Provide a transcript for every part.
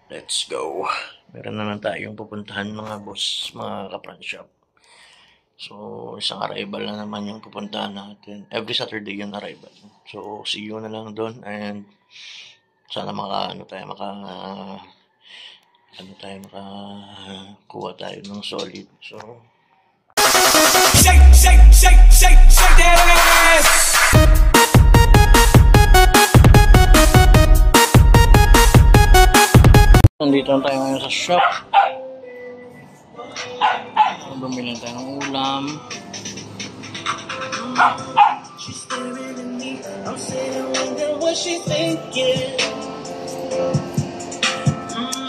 Let's go. Meron naman tayong pupuntahan mga boss, mga ka-front shop. So, isang arrival na naman yung pupuntahan natin. Every Saturday yung arrival. So, see you na lang doon and sana makakuha tayo ng solid. So, shake, shake, shake, shake, shake that ass! Nandito na tayo ngayon sa shop. Bumili tayo ng ulam.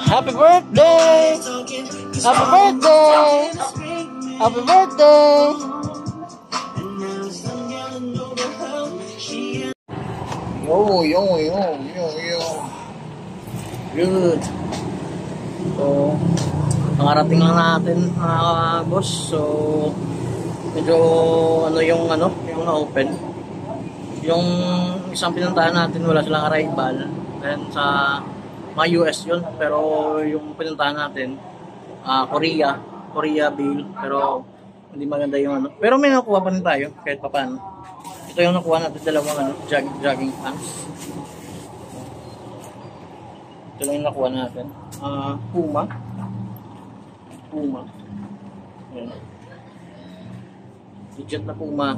Happy birthday! Happy birthday! Happy birthday! Yo. Good. So, nakarating lang natin mga boss. So, medyo yung na-open. Yung isang pinuntahan natin wala silang arrival. Then sa mga US yun. Pero yung pinuntahan natin, Korea bill. Pero hindi maganda yung Pero may nakuha pa rin tayo kahit pa paano. Ito yung nakuha natin, dalawang jogging pants. Ito lang yung nakuha natin. Puma. Ayan. Legit na Puma.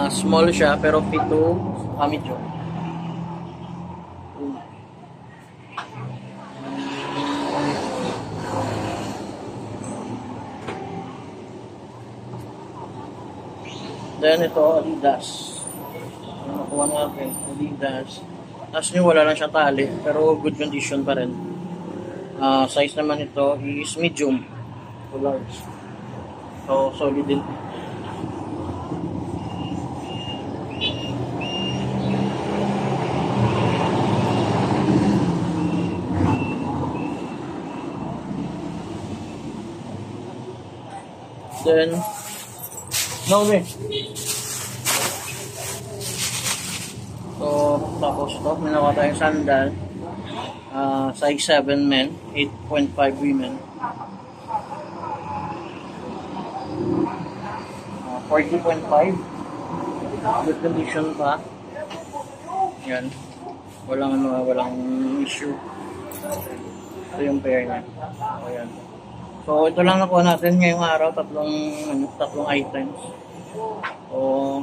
Small siya pero fit to medyo. Then ito, Adidas. Nakuha natin, Adidas. Tapos nyo wala lang siyang tali, pero good condition pa rin. Size naman ito is medium to large. So, solid din. Then, no way. So, tapos ito, may nakuha tayong sandal. Size 7 men, 8.5 women. 40.5. Good condition pa. Yan. Walang issue. Ito yung pair niya. Ayan. So, ito lang nakuha natin ngayong araw. Tatlong items. So,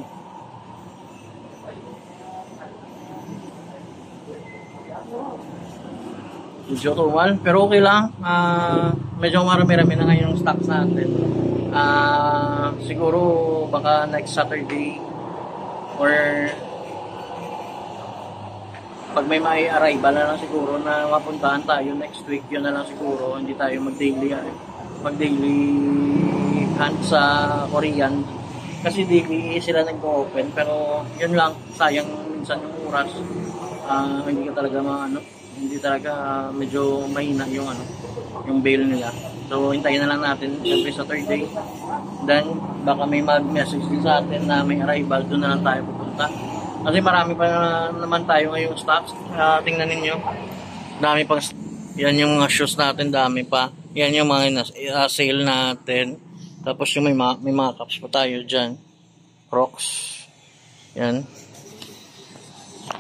medyo tumal, pero okay lang. Medyo marami-rami na ngayon yung stocks natin. Siguro baka next Saturday or pag may arrival na lang siguro na mapuntahan tayo next week, yun na lang siguro. Hindi tayo mag-daily hunt sa Korean kasi daily sila nag-open, pero yun lang, sayang minsan yung oras. Hindi talaga medyo mahina yung bail nila. So hintayin na lang natin every Saturday. Then baka may mag-message din sa atin na may arrival, doon na lang tayo pupunta. Kasi marami pa naman tayo ngayong stocks. Tingnan ninyo. Dami pang yan yung mga shoes natin, dami pa. Yan yung mga sale natin. Tapos yung may mga caps pa tayo diyan. Crocs. Yan.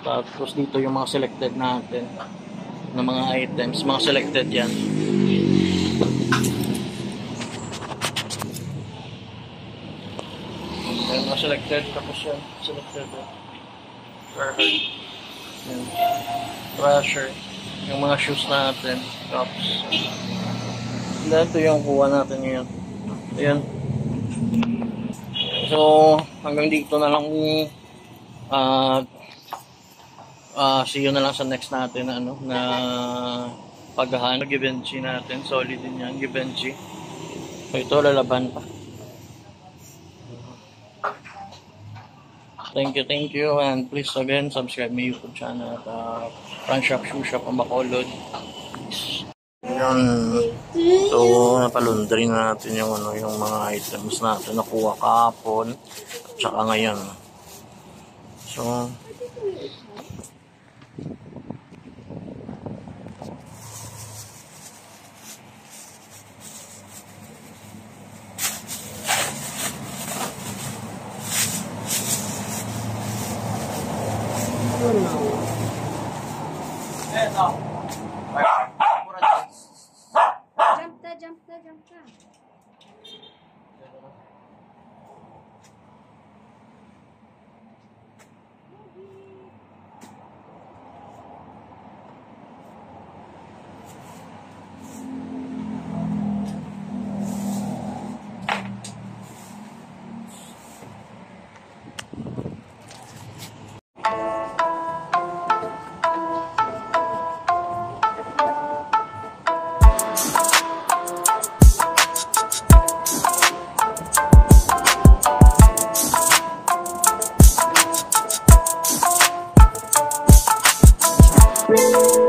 Tapos dito yung mga selected natin na mga items, mga selected yan. Ayan, mga selected, tapos yan, selected. Yan. Thrasher, yung mga shoes natin, tops. And ito yung kuha natin ngayon. Ayan. So, hanggang dito na lang see you na lang sa next natin na paghahan. Givenchy natin, solid din yan, Givenchy. So ito, lalaban pa. Thank you, and please again subscribe my YouTube channel at Front Shop Shoe Shop ang Bacolod. Yan. So, napalundry natin yung mga items natin nakuha kahapon at saka ngayon. So, Yun na. Eto. Jump na. Thank you.